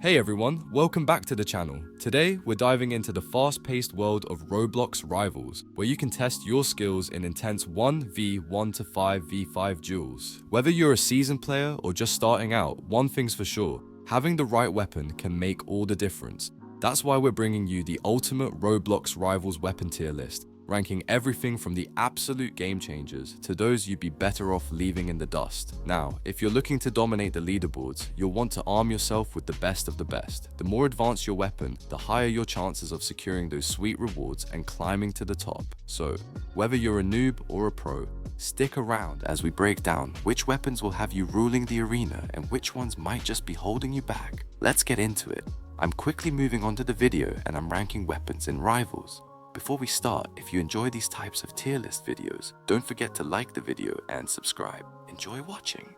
Hey everyone, welcome back to the channel. Today, we're diving into the fast-paced world of Roblox Rivals, where you can test your skills in intense 1v1 to 5v5 duels. Whether you're a seasoned player or just starting out, one thing's for sure, having the right weapon can make all the difference. That's why we're bringing you the ultimate Roblox Rivals weapon tier list, ranking everything from the absolute game changers to those you'd be better off leaving in the dust. Now, if you're looking to dominate the leaderboards, you'll want to arm yourself with the best of the best. The more advanced your weapon, the higher your chances of securing those sweet rewards and climbing to the top. So, whether you're a noob or a pro, stick around as we break down which weapons will have you ruling the arena and which ones might just be holding you back. Let's get into it. I'm quickly moving on to the video and I'm ranking weapons in Rivals. Before we start, if you enjoy these types of tier list videos, don't forget to like the video and subscribe. Enjoy watching.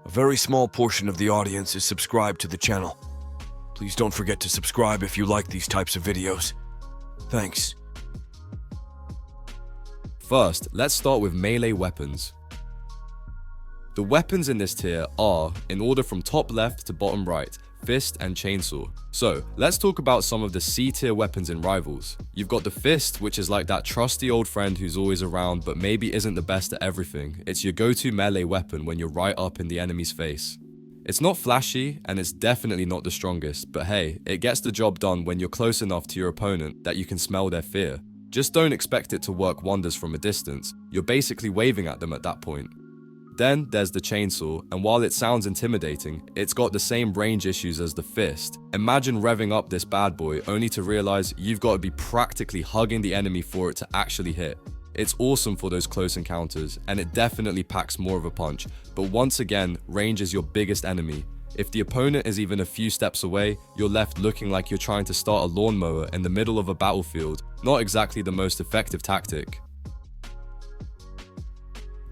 A very small portion of the audience is subscribed to the channel. Please don't forget to subscribe if you like these types of videos. Thanks. First, let's start with melee weapons. The weapons in this tier are, in order from top left to bottom right, fist and chainsaw. So, let's talk about some of the C tier weapons in Rivals. You've got the fist, which is like that trusty old friend who's always around but maybe isn't the best at everything. It's your go-to melee weapon when you're right up in the enemy's face. It's not flashy and it's definitely not the strongest, but hey, it gets the job done when you're close enough to your opponent that you can smell their fear. Just don't expect it to work wonders from a distance. You're basically waving at them at that point. Then there's the chainsaw, and while it sounds intimidating, it's got the same range issues as the fist. Imagine revving up this bad boy only to realize you've got to be practically hugging the enemy for it to actually hit. It's awesome for those close encounters, and it definitely packs more of a punch, but once again, range is your biggest enemy. If the opponent is even a few steps away, you're left looking like you're trying to start a lawnmower in the middle of a battlefield. Not exactly the most effective tactic.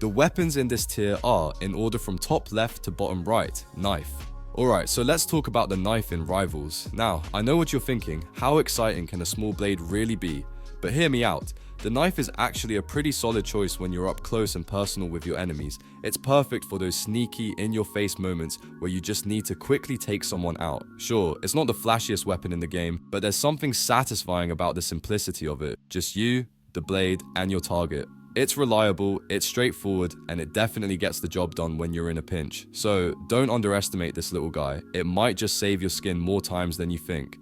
The weapons in this tier are, in order from top left to bottom right, knife. Alright, so let's talk about the knife in Rivals. Now, I know what you're thinking, how exciting can a small blade really be? But hear me out, the knife is actually a pretty solid choice when you're up close and personal with your enemies. It's perfect for those sneaky, in-your-face moments where you just need to quickly take someone out. Sure, it's not the flashiest weapon in the game, but there's something satisfying about the simplicity of it. Just you, the blade, and your target. It's reliable, it's straightforward, and it definitely gets the job done when you're in a pinch. So don't underestimate this little guy. It might just save your skin more times than you think.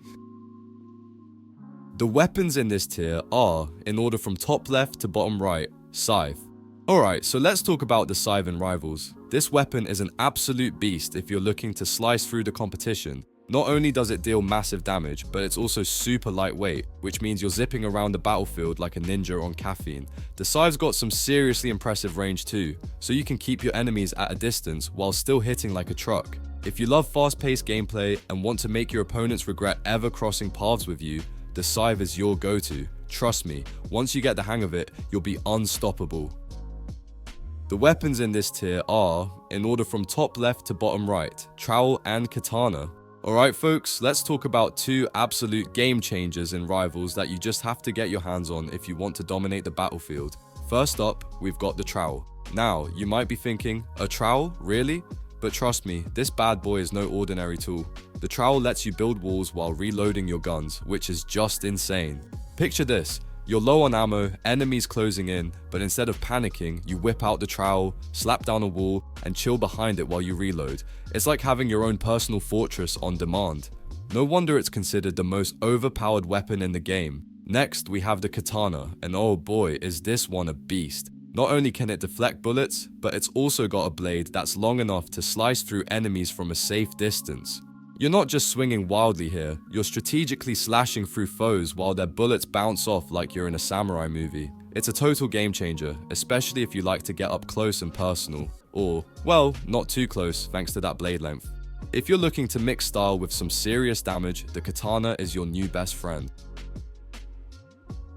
The weapons in this tier are, in order from top left to bottom right, scythe. Alright, so let's talk about the scythe in Rivals. This weapon is an absolute beast if you're looking to slice through the competition. Not only does it deal massive damage, but it's also super lightweight, which means you're zipping around the battlefield like a ninja on caffeine. The scythe's got some seriously impressive range too, so you can keep your enemies at a distance while still hitting like a truck. If you love fast-paced gameplay and want to make your opponents regret ever crossing paths with you, the scythe is your go-to. Trust me, once you get the hang of it, you'll be unstoppable. The weapons in this tier are, in order from top left to bottom right, trowel and katana. Alright folks, let's talk about two absolute game changers in Rivals that you just have to get your hands on if you want to dominate the battlefield. First up, we've got the trowel. Now, you might be thinking, a trowel? Really? But trust me, this bad boy is no ordinary tool. The trowel lets you build walls while reloading your guns, which is just insane. Picture this. You're low on ammo, enemies closing in, but instead of panicking, you whip out the trowel, slap down a wall, and chill behind it while you reload. It's like having your own personal fortress on demand. No wonder it's considered the most overpowered weapon in the game. Next, we have the katana, and oh boy, is this one a beast. Not only can it deflect bullets, but it's also got a blade that's long enough to slice through enemies from a safe distance. You're not just swinging wildly here, you're strategically slashing through foes while their bullets bounce off like you're in a samurai movie. It's a total game changer, especially if you like to get up close and personal. Or, well, not too close thanks to that blade length. If you're looking to mix style with some serious damage, the katana is your new best friend.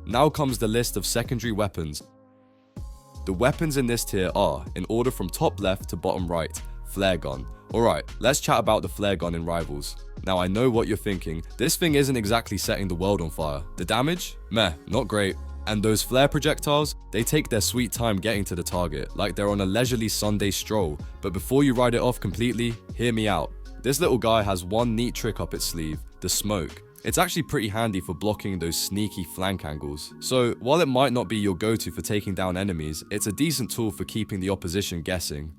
Now comes the list of secondary weapons. The weapons in this tier are, in order from top left to bottom right, flare gun. Alright, let's chat about the flare gun in Rivals. Now I know what you're thinking, this thing isn't exactly setting the world on fire. The damage? Meh, not great. And those flare projectiles, they take their sweet time getting to the target, like they're on a leisurely Sunday stroll. But before you ride it off completely, hear me out. This little guy has one neat trick up its sleeve, the smoke. It's actually pretty handy for blocking those sneaky flank angles. So while it might not be your go-to for taking down enemies, it's a decent tool for keeping the opposition guessing.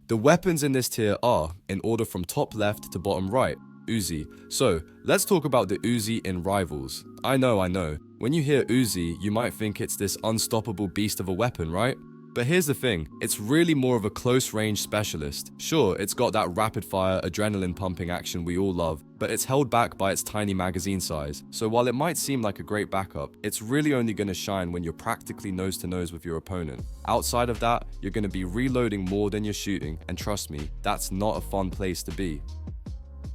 The weapons in this tier are, in order from top left to bottom right, Uzi. So let's talk about the Uzi in Rivals. I know. When you hear Uzi, you might think it's this unstoppable beast of a weapon, right? But here's the thing, it's really more of a close range specialist. Sure, it's got that rapid fire, adrenaline pumping action we all love, but it's held back by its tiny magazine size. So while it might seem like a great backup, it's really only going to shine when you're practically nose to nose with your opponent. Outside of that, you're going to be reloading more than you're shooting, and trust me, that's not a fun place to be.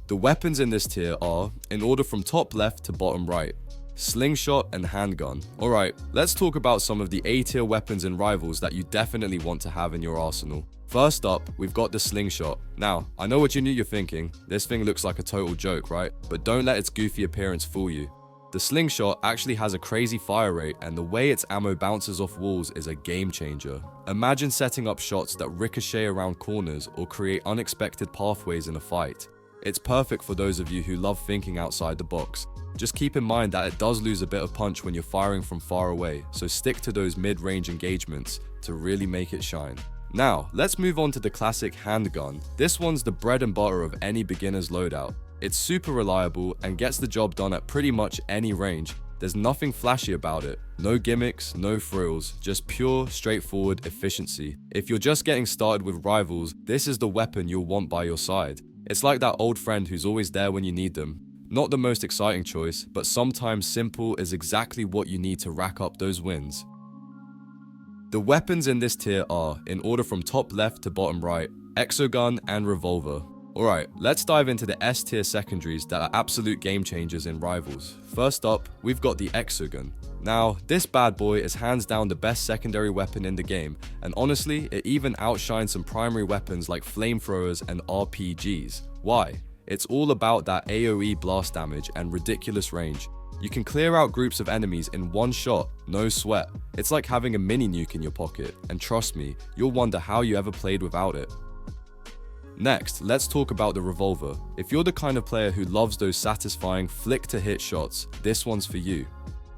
The weapons in this tier are, in order from top left to bottom right, slingshot and handgun. Alright, let's talk about some of the A tier weapons in Rivals that you definitely want to have in your arsenal. First up, we've got the slingshot. Now, I know what you're thinking, this thing looks like a total joke, right? But don't let its goofy appearance fool you. The slingshot actually has a crazy fire rate, and the way its ammo bounces off walls is a game changer. Imagine setting up shots that ricochet around corners or create unexpected pathways in a fight. It's perfect for those of you who love thinking outside the box. Just keep in mind that it does lose a bit of punch when you're firing from far away, so stick to those mid-range engagements to really make it shine. Now, let's move on to the classic handgun. This one's the bread and butter of any beginner's loadout. It's super reliable and gets the job done at pretty much any range. There's nothing flashy about it. No gimmicks, no frills, just pure, straightforward efficiency. If you're just getting started with Rivals, this is the weapon you'll want by your side. It's like that old friend who's always there when you need them. Not the most exciting choice, but sometimes simple is exactly what you need to rack up those wins. The weapons in this tier are, in order from top left to bottom right, exogun and revolver. Alright, let's dive into the S tier secondaries that are absolute game changers in Rivals. First up, we've got the exogun. Now, this bad boy is hands down the best secondary weapon in the game, and honestly, it even outshines some primary weapons like flamethrowers and RPGs. Why? It's all about that AoE blast damage and ridiculous range. You can clear out groups of enemies in one shot, no sweat. It's like having a mini nuke in your pocket, and trust me, you'll wonder how you ever played without it. Next, let's talk about the revolver. If you're the kind of player who loves those satisfying flick-to-hit shots, this one's for you.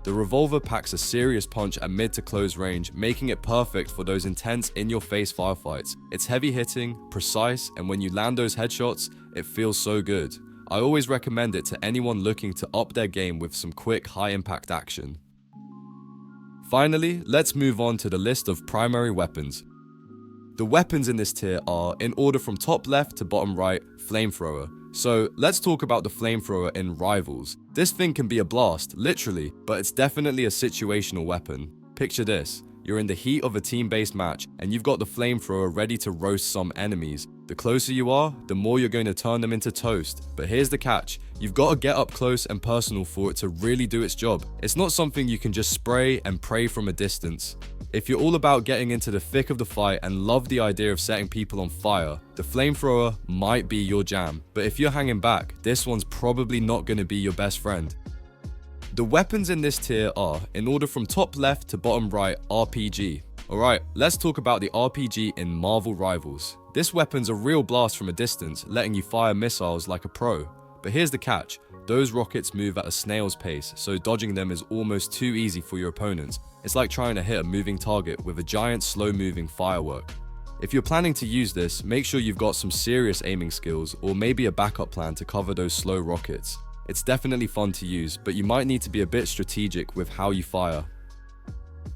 The revolver packs a serious punch at mid to close range, making it perfect for those intense in-your-face firefights. It's heavy-hitting, precise, and when you land those headshots, it feels so good. I always recommend it to anyone looking to up their game with some quick, high-impact action. Finally, let's move on to the list of primary weapons. The weapons in this tier are, in order from top left to bottom right, flamethrower. So let's talk about the flamethrower in Rivals. This thing can be a blast, literally, but it's definitely a situational weapon. Picture this, you're in the heat of a team-based match and you've got the flamethrower ready to roast some enemies. The closer you are, the more you're going to turn them into toast. But here's the catch, you've got to get up close and personal for it to really do its job. It's not something you can just spray and pray from a distance. If you're all about getting into the thick of the fight and love the idea of setting people on fire, the flamethrower might be your jam. But if you're hanging back, this one's probably not going to be your best friend. The weapons in this tier are, in order from top left to bottom right, RPG. Alright, let's talk about the RPG in Marvel Rivals. This weapon's a real blast from a distance, letting you fire missiles like a pro. But here's the catch, those rockets move at a snail's pace, so dodging them is almost too easy for your opponents. It's like trying to hit a moving target with a giant slow-moving firework. If you're planning to use this, make sure you've got some serious aiming skills or maybe a backup plan to cover those slow rockets. It's definitely fun to use, but you might need to be a bit strategic with how you fire.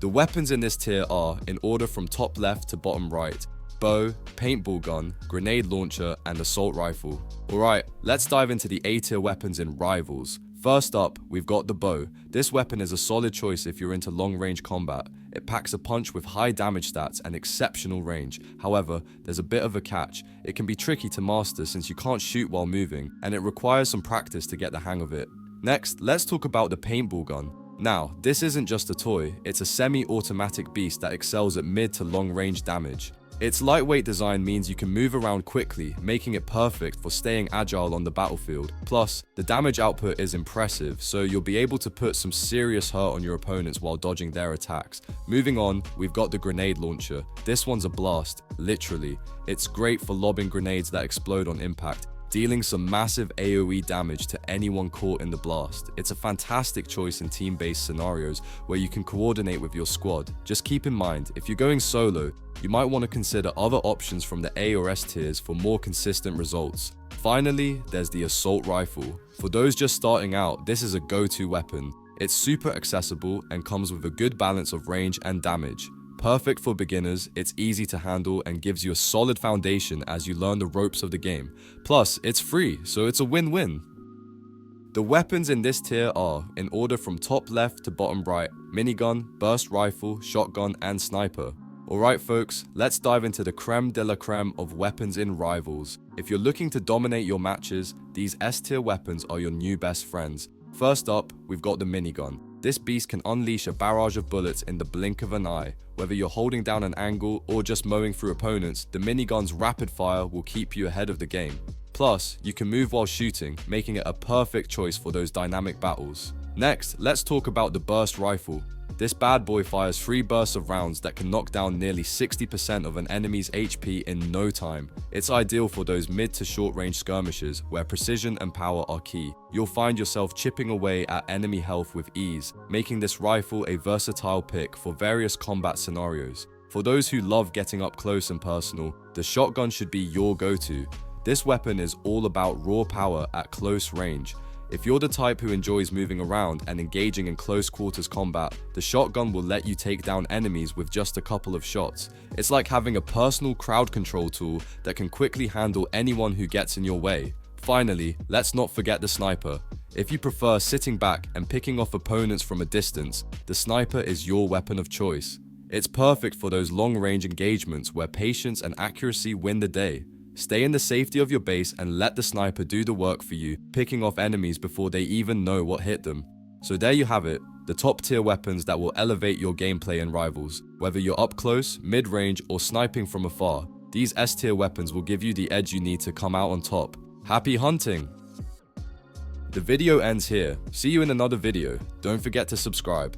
The weapons in this tier are, in order from top left to bottom right, bow, paintball gun, grenade launcher, and assault rifle. Alright, let's dive into the A tier weapons in Rivals. First up, we've got the bow. This weapon is a solid choice if you're into long-range combat. It packs a punch with high damage stats and exceptional range. However, there's a bit of a catch. It can be tricky to master since you can't shoot while moving, and it requires some practice to get the hang of it. Next, let's talk about the paintball gun. Now, this isn't just a toy, it's a semi-automatic beast that excels at mid to long-range damage. Its lightweight design means you can move around quickly, making it perfect for staying agile on the battlefield. Plus, the damage output is impressive, so you'll be able to put some serious hurt on your opponents while dodging their attacks. Moving on, we've got the grenade launcher. This one's a blast, literally. It's great for lobbing grenades that explode on impact. dealing some massive AoE damage to anyone caught in the blast. It's a fantastic choice in team-based scenarios where you can coordinate with your squad. Just keep in mind, if you're going solo, you might want to consider other options from the A or S tiers for more consistent results. Finally, there's the assault rifle. For those just starting out, this is a go-to weapon. It's super accessible and comes with a good balance of range and damage. Perfect for beginners, it's easy to handle and gives you a solid foundation as you learn the ropes of the game. Plus, it's free, so it's a win-win. The weapons in this tier are, in order from top left to bottom right, minigun, burst rifle, shotgun, and sniper. Alright folks, let's dive into the creme de la creme of weapons in Rivals. If you're looking to dominate your matches, these S tier weapons are your new best friends. First up, we've got the minigun. This beast can unleash a barrage of bullets in the blink of an eye. Whether you're holding down an angle or just mowing through opponents, the minigun's rapid fire will keep you ahead of the game. Plus, you can move while shooting, making it a perfect choice for those dynamic battles. Next, let's talk about the burst rifle. This bad boy fires 3 bursts of rounds that can knock down nearly 60% of an enemy's HP in no time. It's ideal for those mid to short range skirmishes where precision and power are key. You'll find yourself chipping away at enemy health with ease, making this rifle a versatile pick for various combat scenarios. For those who love getting up close and personal, the shotgun should be your go-to. This weapon is all about raw power at close range. If you're the type who enjoys moving around and engaging in close quarters combat, the shotgun will let you take down enemies with just a couple of shots. It's like having a personal crowd control tool that can quickly handle anyone who gets in your way. Finally, let's not forget the sniper. If you prefer sitting back and picking off opponents from a distance, the sniper is your weapon of choice. It's perfect for those long-range engagements where patience and accuracy win the day. Stay in the safety of your base and let the sniper do the work for you, picking off enemies before they even know what hit them. So there you have it, the top tier weapons that will elevate your gameplay in Rivals. Whether you're up close, mid-range, or sniping from afar, these S tier weapons will give you the edge you need to come out on top. Happy hunting! The video ends here. See you in another video. Don't forget to subscribe.